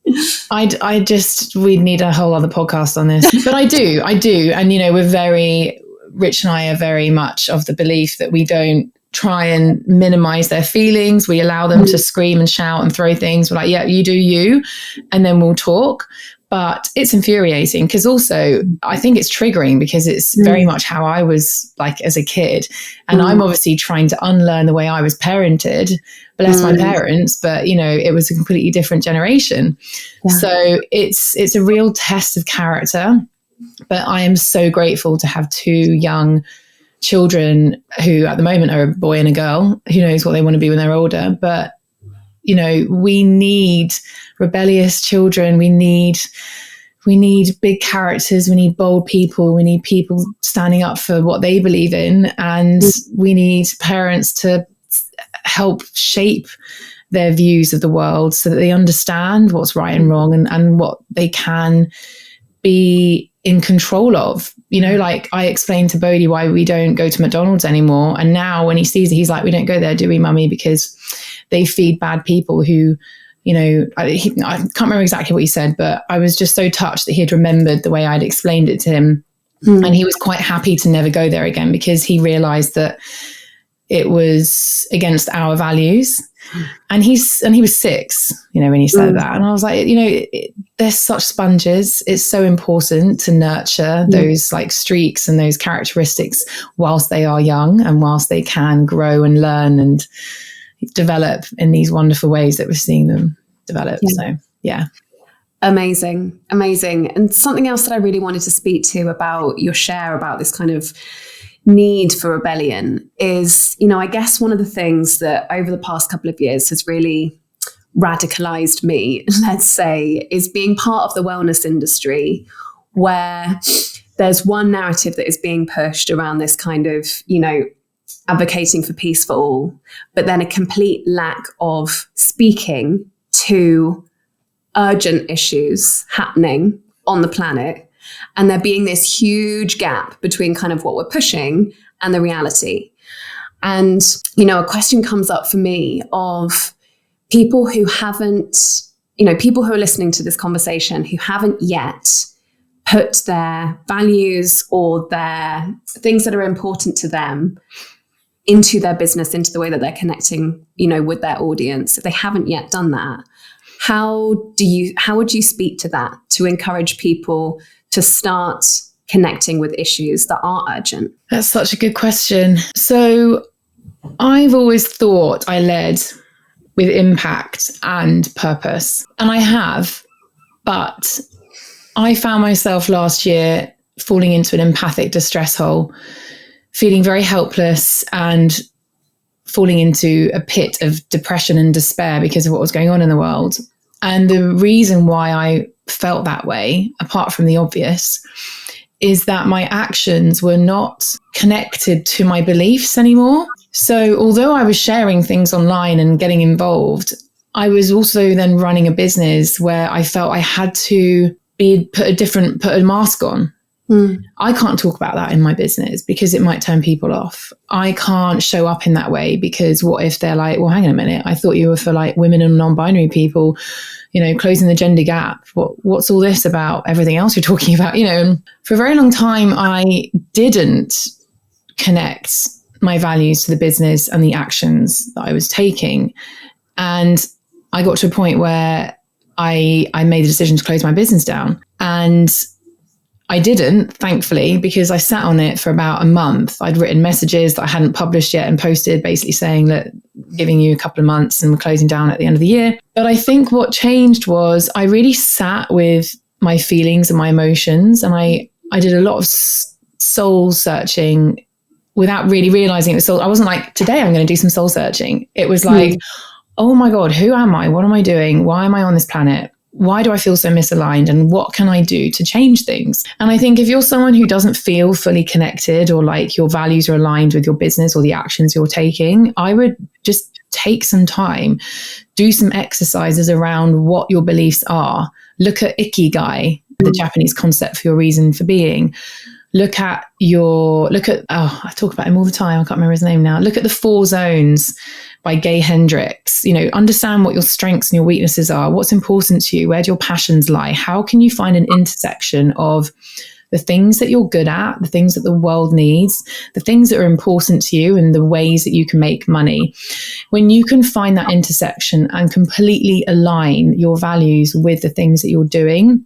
We'd need a whole other podcast on this, but I do. And, Rich and I are very much of the belief that we don't try and minimize their feelings. We allow them to scream and shout and throw things. We're like, yeah, you do you, and then we'll talk. But it's infuriating because also I think it's triggering because it's very much how I was like as a kid. And I'm obviously trying to unlearn the way I was parented. Bless my parents, but it was a completely different generation. Yeah. So it's a real test of character. But I am so grateful to have two young children who at the moment are a boy and a girl. Who knows what they want to be when they're older. But, we need rebellious children. We need big characters. We need bold people. We need people standing up for what they believe in. And we need parents to help shape their views of the world so that they understand what's right and wrong and what they can be in control of. Like I explained to Bodhi why we don't go to McDonald's anymore. And now when he sees it, he's like, we don't go there, do we, mummy? Because they feed bad people who, I can't remember exactly what he said, but I was just so touched that he had remembered the way I'd explained it to him. And he was quite happy to never go there again because he realized that it was against our values. And he was 6, when he said that. And I was like, they're such sponges. It's so important to nurture those like streaks and those characteristics whilst they are young and whilst they can grow and learn and develop in these wonderful ways that we're seeing them develop. Yeah. So, yeah. Amazing. And something else that I really wanted to speak to about your share about this kind of need for rebellion is, I guess one of the things that over the past couple of years has really radicalized me, let's say, is being part of the wellness industry where there's one narrative that is being pushed around this kind of, advocating for peace for all, but then a complete lack of speaking to urgent issues happening on the planet. And there being this huge gap between kind of what we're pushing and the reality. And, a question comes up for me of people who haven't, people who are listening to this conversation who haven't yet put their values or their things that are important to them into their business, into the way that they're connecting, with their audience. If they haven't yet done that, how would you speak to that to encourage people to start connecting with issues that are urgent? That's such a good question. So I've always thought I led with impact and purpose, and I have, but I found myself last year falling into an empathic distress hole, feeling very helpless and falling into a pit of depression and despair because of what was going on in the world. And the reason why I felt that way, apart from the obvious, is that my actions were not connected to my beliefs anymore. So although I was sharing things online and getting involved, I was also then running a business where I felt I had to put a mask on. I can't talk about that in my business because it might turn people off. I can't show up in that way because what if they're like, well, hang on a minute, I thought you were for like women and non-binary people, closing the gender gap. What's all this about everything else you're talking about? For a very long time, I didn't connect my values to the business and the actions that I was taking. And I got to a point where I made the decision to close my business down. And I didn't, thankfully, because I sat on it for about a month. I'd written messages that I hadn't published yet and posted, basically saying that giving you a couple of months and we're closing down at the end of the year. But I think what changed was I really sat with my feelings and my emotions. And I did a lot of soul searching without really realizing it was soul. I wasn't like, today I'm going to do some soul searching. It was like, oh my God, who am I? What am I doing? Why am I on this planet? Why do I feel so misaligned? And what can I do to change things? And I think if you're someone who doesn't feel fully connected or like your values are aligned with your business or the actions you're taking, I would just take some time, do some exercises around what your beliefs are. Look at Ikigai, the Japanese concept for your reason for being. I talk about him all the time. I can't remember his name now. Look at the 4 zones by Gay Hendricks. Understand what your strengths and your weaknesses are. What's important to you? Where do your passions lie? How can you find an intersection of the things that you're good at, the things that the world needs, the things that are important to you, and the ways that you can make money? When you can find that intersection and completely align your values with the things that you're doing,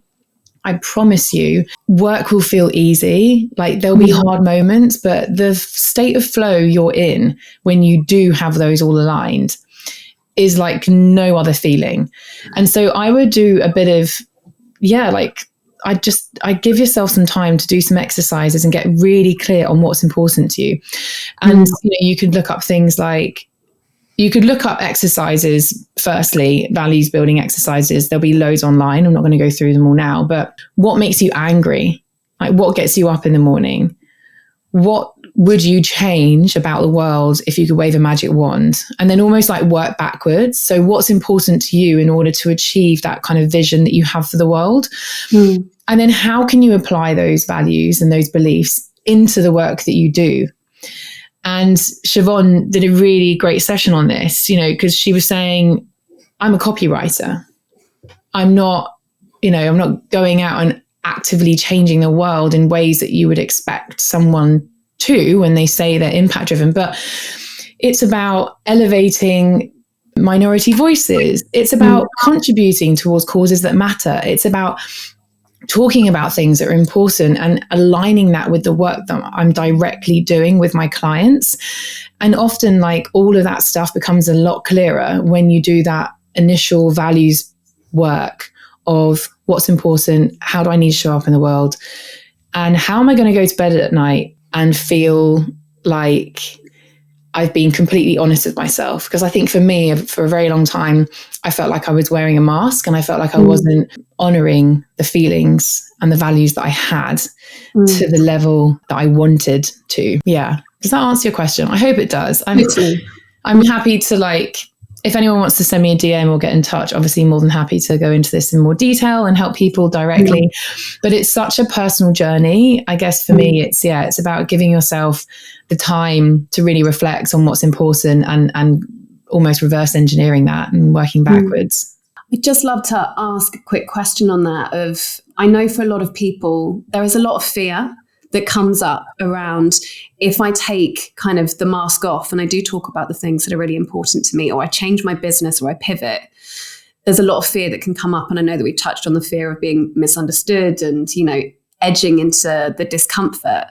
I promise you, work will feel easy. Like there'll be hard moments, but the state of flow you're in when you do have those all aligned is like no other feeling. And so I would do a bit of, I give yourself some time to do some exercises and get really clear on what's important to you. And you could look up things like, you could look up exercises, firstly, values building exercises. There'll be loads online. I'm not going to go through them all now, but what makes you angry? Like what gets you up in the morning? What would you change about the world if you could wave a magic wand? And then almost like work backwards. So what's important to you in order to achieve that kind of vision that you have for the world? And then how can you apply those values and those beliefs into the work that you do? And Siobhan did a really great session on this, because she was saying, I'm a copywriter. I'm not going out and actively changing the world in ways that you would expect someone to when they say they're impact driven. But it's about elevating minority voices. It's about contributing towards causes that matter. It's about talking about things that are important and aligning that with the work that I'm directly doing with my clients. And often like all of that stuff becomes a lot clearer when you do that initial values work of what's important, how do I need to show up in the world, and how am I going to go to bed at night and feel like I've been completely honest with myself. Because I think for me, for a very long time, I felt like I was wearing a mask and I felt like I wasn't honoring the feelings and the values that I had to the level that I wanted to. Yeah. Does that answer your question? I hope it does. I'm happy to if anyone wants to send me a DM or get in touch, obviously more than happy to go into this in more detail and help people directly. But it's such a personal journey. I guess for me, it's about giving yourself the time to really reflect on what's important and almost reverse engineering that and working backwards. I'd just love to ask a quick question on that. I know for a lot of people, there is a lot of fear that comes up around if I take kind of the mask off and I do talk about the things that are really important to me, or I change my business or I pivot, there's a lot of fear that can come up. And I know that we've touched on the fear of being misunderstood and, edging into the discomfort.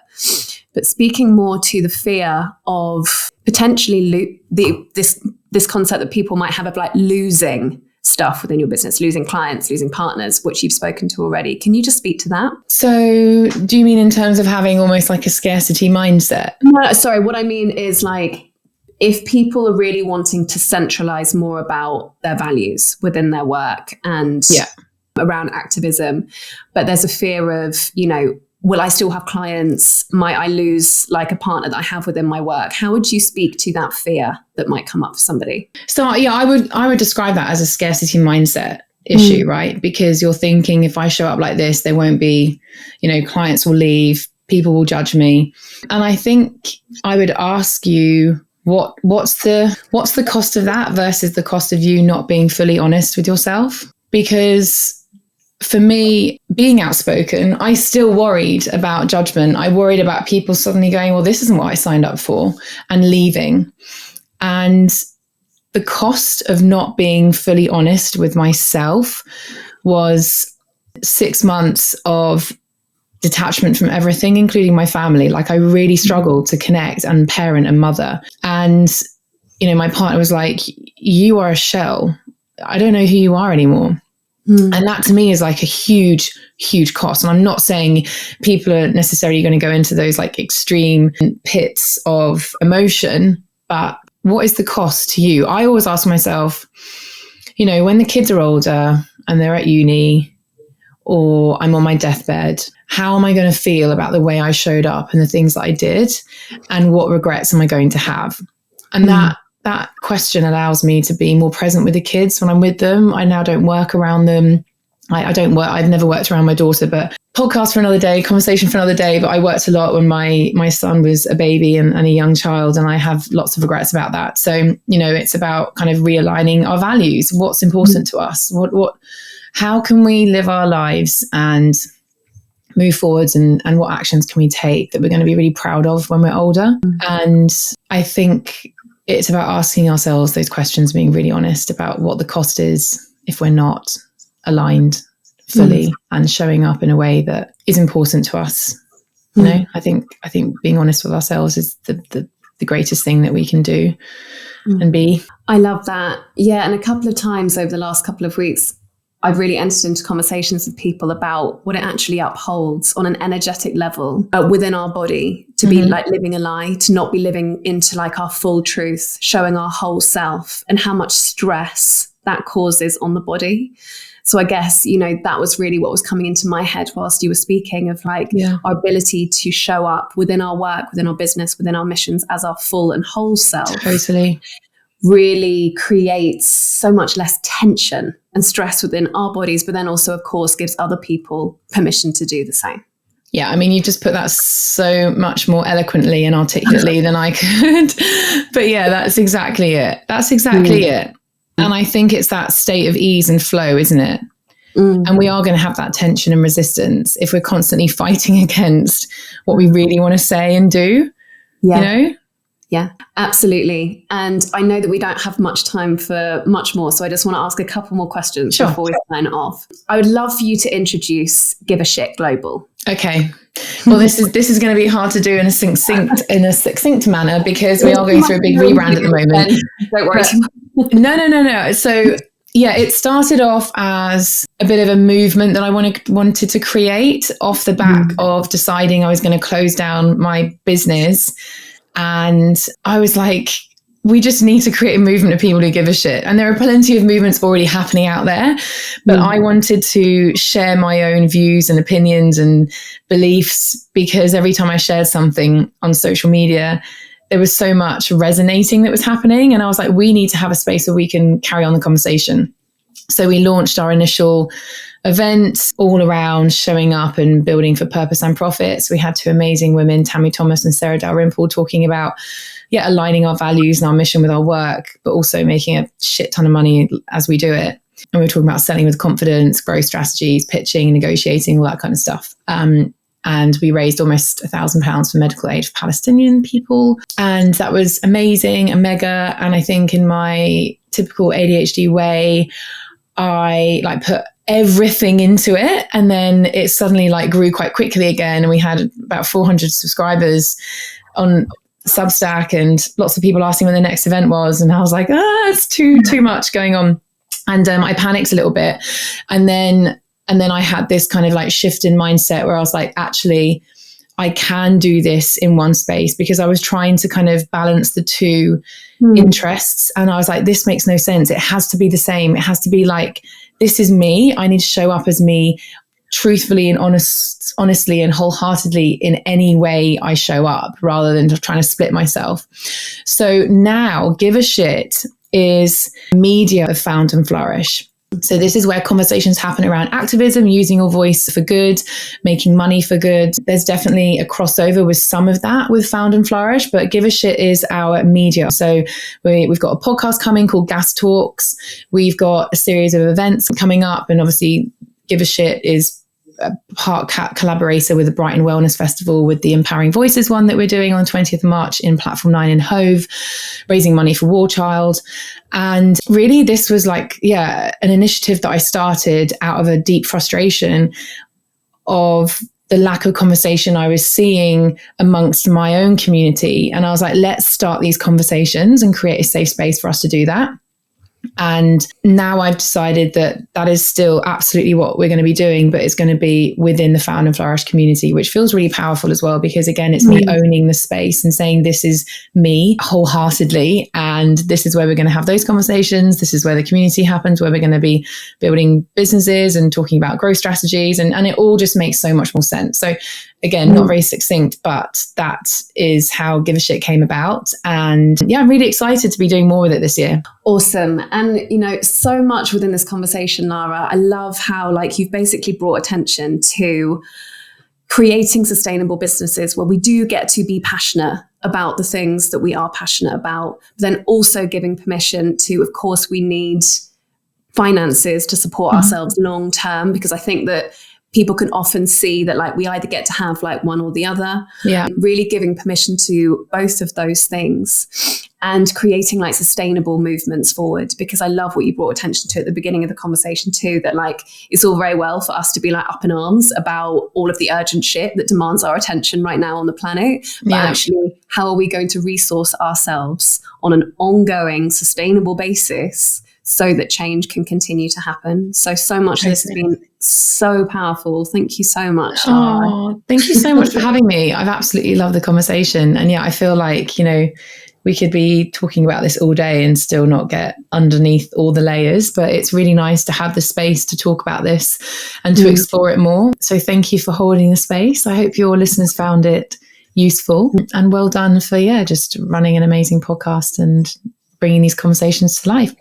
But speaking more to the fear of potentially this concept that people might have of like losing stuff within your business, losing clients, losing partners, which you've spoken to already. Can you just speak to that? So do you mean in terms of having almost like a scarcity mindset? No, sorry. What I mean is like if people are really wanting to centralize more about their values within their work and around activism, but there's a fear of, will I still have clients? Might I lose like a partner that I have within my work? How would you speak to that fear that might come up for somebody? So I would describe that as a scarcity mindset issue, right? Because you're thinking, if I show up like this, there won't be, clients will leave, people will judge me. And I think I would ask you, what's the cost of that versus the cost of you not being fully honest with yourself? Because for me, being outspoken, I still worried about judgment. I worried about people suddenly going, well, this isn't what I signed up for, and leaving. And the cost of not being fully honest with myself was 6 months of detachment from everything, including my family. Like, I really struggled to connect and parent and mother. And, my partner was like, you are a shell. I don't know who you are anymore. And that to me is like a huge, huge cost. And I'm not saying people are necessarily going to go into those like extreme pits of emotion, but what is the cost to you? I always ask myself, when the kids are older and they're at uni, or I'm on my deathbed, how am I going to feel about the way I showed up and the things that I did, and what regrets am I going to have? And that question allows me to be more present with the kids when I'm with them. I now don't work around them. I've never worked around my daughter, but podcast for another day, conversation for another day. But I worked a lot when my son was a baby and a young child, and I have lots of regrets about that. So, it's about kind of realigning our values. What's important to us? How can we live our lives and move forwards, and what actions can we take that we're going to be really proud of when we're older? And I think it's about asking ourselves those questions, being really honest about what the cost is if we're not aligned fully and showing up in a way that is important to us. I think being honest with ourselves is the greatest thing that we can do and be. I love that. Yeah. And a couple of times over the last couple of weeks, I've really entered into conversations with people about what it actually upholds on an energetic level within our body, to be like living a lie, to not be living into like our full truth, showing our whole self, and how much stress that causes on the body. So I guess, that was really what was coming into my head whilst you were speaking of like our ability to show up within our work, within our business, within our missions as our full and whole self. Totally. Really creates so much less tension and stress within our bodies, but then also, of course, gives other people permission to do the same. Yeah, I mean, you just put that so much more eloquently and articulately than I could. But yeah, that's exactly it. It. And I think it's that state of ease and flow, isn't it? And we are going to have that tension and resistance if we're constantly fighting against what we really want to say and do, Yeah, absolutely. And I know that we don't have much time for much more, so I just want to ask a couple more questions before we sign off. I would love for you to introduce Give a Shit Global. Okay. Well, this is going to be hard to do in a succinct manner, because we are going through a big rebrand at the moment. Don't worry. No. So yeah, it started off as a bit of a movement that I wanted to create off the back of deciding I was going to close down my business. And I was like, we just need to create a movement of people who give a shit. And there are plenty of movements already happening out there. But I wanted to share my own views and opinions and beliefs, because every time I shared something on social media, there was so much resonating that was happening. And I was like, we need to have a space where we can carry on the conversation. So we launched our initial event all around showing up and building for purpose and profit. So we had two amazing women, Tammy Thomas and Sarah Dalrymple, talking about aligning our values and our mission with our work, but also making a shit ton of money as we do it. And we were talking about selling with confidence, growth strategies, pitching, negotiating, all that kind of stuff. And we raised almost £1,000 for medical aid for Palestinian people. And that was amazing and mega. And I think in my typical ADHD way, I put everything into it, and then it suddenly grew quite quickly again, and we had about 400 subscribers on Substack, and lots of people asking when the next event was, and I was like, it's too much going on, and I panicked a little bit, and then I had this kind of shift in mindset where I was like, actually, I can do this in one space, because I was trying to kind of balance the two interests. And I was like, this makes no sense. It has to be the same. It has to be like, this is me. I need to show up as me truthfully and honestly and wholeheartedly in any way I show up, rather than just trying to split myself. So now Give a Shit is media of Found and Flourish. So this is where conversations happen around activism, using your voice for good, making money for good. There's definitely a crossover with some of that with Found and Flourish, but Give a Shit is our media. So we've got a podcast coming called Gas Talks. We've got a series of events coming up, and obviously Give a Shit is a part collaborator with the Brighton Wellness Festival, with the Empowering Voices one that we're doing on the 20th of March in Platform 9 in Hove, raising money for War Child. And really this was like, an initiative that I started out of a deep frustration of the lack of conversation I was seeing amongst my own community. And I was like, let's start these conversations and create a safe space for us to do that. And now I've decided that that is still absolutely what we're going to be doing, but it's going to be within the Found and Flourish community, which feels really powerful as well, because again, it's me owning the space and saying, this is me wholeheartedly. And this is where we're going to have those conversations. This is where the community happens, where we're going to be building businesses and talking about growth strategies. And it all just makes so much more sense. So again, not very succinct, but that is how Give a Shit came about. And I'm really excited to be doing more with it this year. Awesome. And, so much within this conversation, Lara, I love how you've basically brought attention to creating sustainable businesses where we do get to be passionate about the things that we are passionate about, but then also giving permission to, of course, we need finances to support ourselves long term, because I think that people can often see that we either get to have one or the other. Yeah. Really giving permission to both of those things and creating sustainable movements forward, because I love what you brought attention to at the beginning of the conversation too, that it's all very well for us to be up in arms about all of the urgent shit that demands our attention right now on the planet. But actually, how are we going to resource ourselves on an ongoing, sustainable basis so that change can continue to happen? So much of this has been so powerful. Thank you so much. Oh, thank you so much for having me. I've absolutely loved the conversation. And I feel like, we could be talking about this all day and still not get underneath all the layers, but it's really nice to have the space to talk about this and to explore it more. So thank you for holding the space. I hope your listeners found it useful, and well done for, just running an amazing podcast and bringing these conversations to life.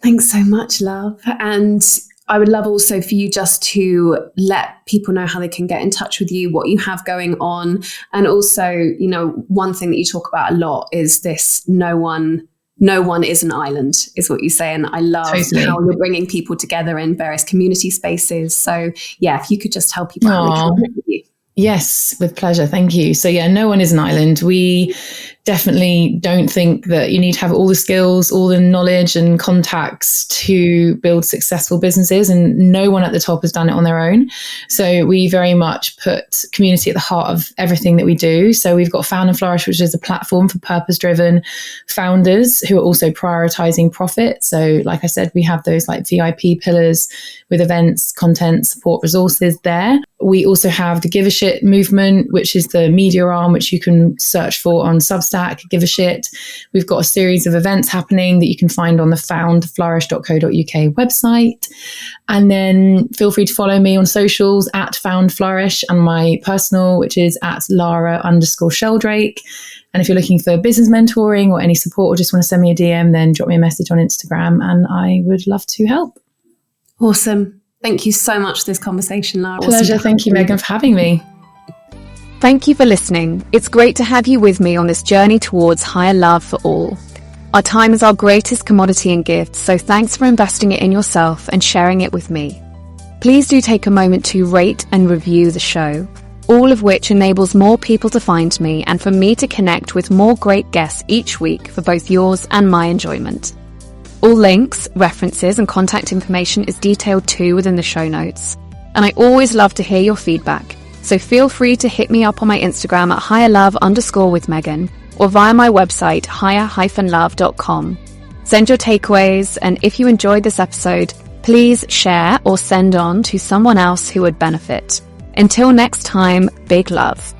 Thanks so much, love. And I would love also for you just to let people know how they can get in touch with you, what you have going on. And also, one thing that you talk about a lot is this, no one is an island, is what you say. And I love how you're bringing people together in various community spaces. So if you could just tell people how they can connect with you. Yes, with pleasure. Thank you. So no one is an island. We definitely don't think that you need to have all the skills, all the knowledge and contacts to build successful businesses, and no one at the top has done it on their own. So we very much put community at the heart of everything that we do. So we've got Found and Flourish, which is a platform for purpose-driven founders who are also prioritizing profit. So like I said, we have those VIP pillars with events, content, support, resources there. We also have the Give a Shit movement, which is the media arm, which you can search for on Substack, Give a Shit. We've got a series of events happening that you can find on the foundflourish.co.uk website. And then feel free to follow me on socials at Found Flourish, and my personal, which is at Lara_Sheldrake. And if you're looking for business mentoring or any support, or just want to send me a DM, then drop me a message on Instagram and I would love to help. Awesome. Thank you so much for this conversation, Lara. Pleasure. Thank you, Megan, for having me. Thank you for listening. It's great to have you with me on this journey towards higher love for all. Our time is our greatest commodity and gift, so thanks for investing it in yourself and sharing it with me. Please do take a moment to rate and review the show, all of which enables more people to find me and for me to connect with more great guests each week for both yours and my enjoyment. All links, references and contact information is detailed too within the show notes. And I always love to hear your feedback, so feel free to hit me up on my Instagram at higherlove_with_Megan or via my website higher-love.com. Send your takeaways, and if you enjoyed this episode, please share or send on to someone else who would benefit. Until next time, big love.